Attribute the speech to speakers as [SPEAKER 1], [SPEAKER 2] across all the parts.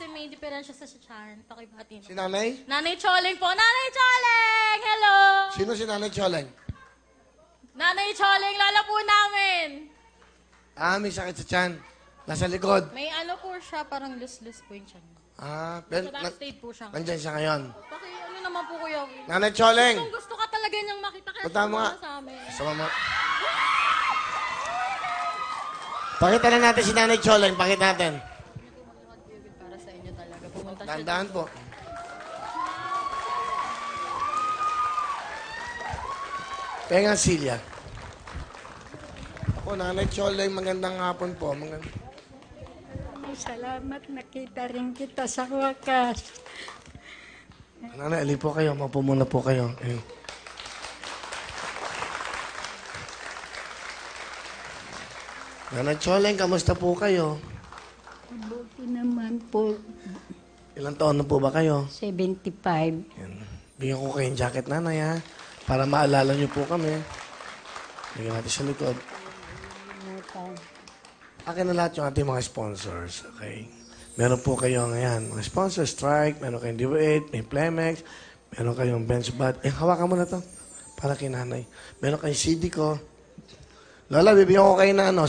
[SPEAKER 1] kasi may diferensya sa tiyan. Pakibati mo.
[SPEAKER 2] Si nanay?
[SPEAKER 1] Nanay Choleng po. Nanay Choleng! Hello!
[SPEAKER 2] Sino si nanay Choleng?
[SPEAKER 1] Nanay Choleng, lala po namin.
[SPEAKER 2] Ah, may sakit sa tiyan. Nasa likod.
[SPEAKER 1] May ano po siya, parang loose-loose po yung tiyan.
[SPEAKER 2] Ah,
[SPEAKER 1] Sa backstage po siya.
[SPEAKER 2] nandyan siya ngayon.
[SPEAKER 1] Ano naman po kuya?
[SPEAKER 2] Nanay Choleng!
[SPEAKER 1] Kung gusto ka talaga niyang makita, kaya
[SPEAKER 2] Punta mo nga.
[SPEAKER 1] sumama sa amin.
[SPEAKER 2] Sama mo. Pakita na natin si nanay Choleng. Pakita natin.
[SPEAKER 1] Para sa inyo talaga. Pumunta siya.
[SPEAKER 2] Dahan-dahan po. Pengang Silya. Ako, nanay Choleng, magandang hapon po.
[SPEAKER 3] Salamat, nakita rin kita sa wakas.
[SPEAKER 2] Nanay, ali po kayo. Mapo muna po kayo. Eh. Nanay Choleng, kamusta po kayo?
[SPEAKER 3] Mabuti naman po,
[SPEAKER 2] Ilang taon na po ba kayo?
[SPEAKER 3] 75.
[SPEAKER 2] Yan. Bigyan ko kayong jacket, nanay, ha? Para maalala niyo po kami. Bigyan natin sa likod. Akin na lahat yung ating mga sponsors, okay? Meron po kayo ngayon, mga sponsors, Strike, meron kayong DeWitt, may Plemex, meron kayong Bench Bud. Eh, hawakan mo na to para kay nanay. Meron kayong CD ko. Lola, bibigyan ko kayo na ano,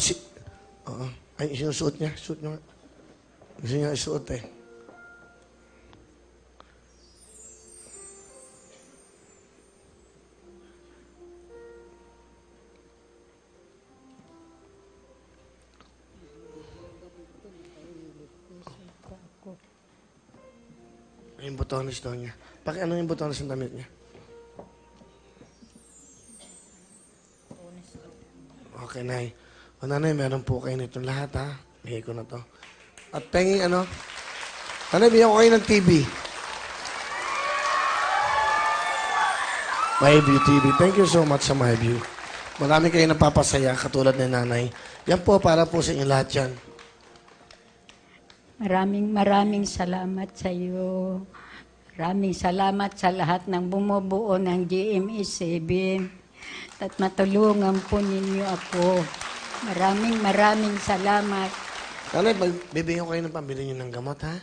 [SPEAKER 2] Oo. Ay, sinusuot niya. Suot niya nga. Gusto niya isuot eh. Yung botones daw niya. Ano yung botones ng damit niya? Okay, Nay. O, Nanay, meron po kayo nitong lahat, ha? Bigay ko na to. At penging ano? Nanay, bigyan ko kayo ng TV. MyView TV. Thank you so much sa MyView. Marami kayo napapasaya, katulad ni Nanay. Yan po, para po sa inyo lahat yan.
[SPEAKER 3] Maraming salamat sa iyo. Maraming salamat sa lahat ng bumubuo ng GMA7. At matulungan po ninyo ako. Maraming salamat.
[SPEAKER 2] Nanay, bibigyan ko kayo ng pambili nyo ng gamot, ha?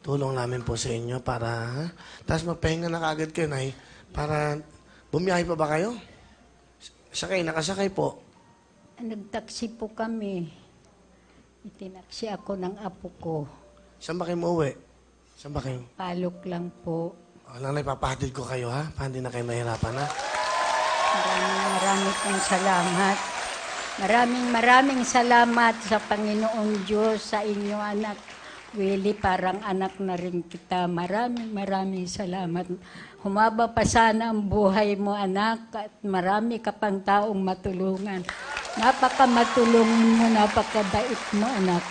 [SPEAKER 2] Tulong namin po sa inyo para, ha? Tapos magpahinga na kaagad kayo, Nay, para bumiyahe pa ba kayo? Sakay, nakasakay po.
[SPEAKER 3] Nagtaksi po kami. Itinaksi ako ng apo ko.
[SPEAKER 2] Saan ba kayo mauwi? Saan ba kayo?
[SPEAKER 3] Palok lang po.
[SPEAKER 2] O, Nanay, papahatid ko kayo, ha? Para hindi na kayo mahirapan, ha?
[SPEAKER 3] Maraming pong salamat. Maraming salamat sa Panginoong Diyos, sa inyo anak. Willie, parang anak na rin kita. Maraming salamat. Humaba pa sana ang buhay mo, anak, at marami ka pang taong matulungan. Napakamatulungin mo, napakabait mo, anak.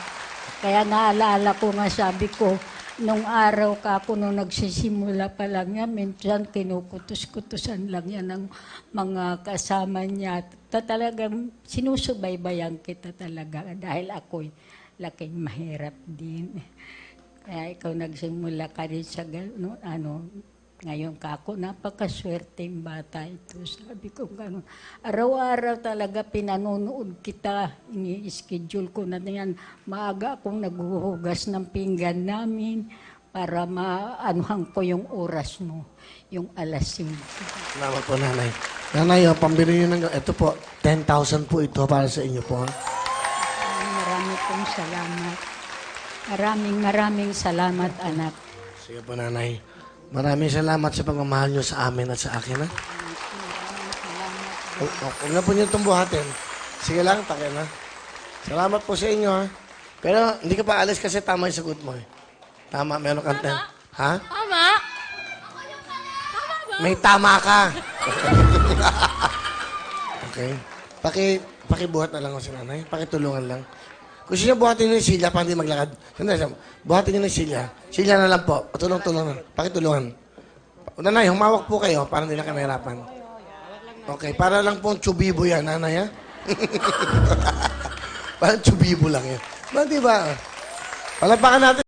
[SPEAKER 3] Kaya naalala ko nga, sabi ko, nung araw ka ako, nung nagsisimula pa lang yan, minsan kinukutos-kutusan lang yan ng mga kasama niya. Talagang sinusubaybayan kita talaga dahil ako'y laking mahirap din. Kaya ikaw nagsimula ka rin sa ngayon ka ako, napakaswerteng bata ito. Sabi ko gano'n. Araw-araw talaga pinanonood kita. Ini-schedule ko na yan. Maaga akong naghuhugas ng pinggan namin para maanuhan ko yung oras mo. Yung alas 5.
[SPEAKER 2] Salamat po, Nanay. Nanay, pambili nyo ng... Ito po, 10,000 po ito para sa inyo po, ha?
[SPEAKER 3] Marami pong salamat. Maraming salamat, anak.
[SPEAKER 2] Sige po, Nanay. Maraming salamat sa pagmamahal nyo sa amin at sa akin, ha? Huwag na po nyo itong buhatin. Sige lang, takin na. Salamat po sa inyo, ha? Pero hindi ka pa alis kasi tama yung sagot mo, eh. Tama, meron kang ten. Ha?
[SPEAKER 1] Tama?
[SPEAKER 2] May tama ka. Okay. Pakibuhat na lang ako si Nanay. Pakitulungan lang. Kung siya buhatin nyo yung silya, para hindi maglakad. Buhatin nyo yung silya. Silya na lang po. Tulong-tulong na. Pakitulungan. Nanay, humawak po kayo para hindi na kayo mahirapan. Okay, para lang po tsubibo yan, Nanay, ha? Parang tsubibo lang yan. Ba, diba? Palapakan natin.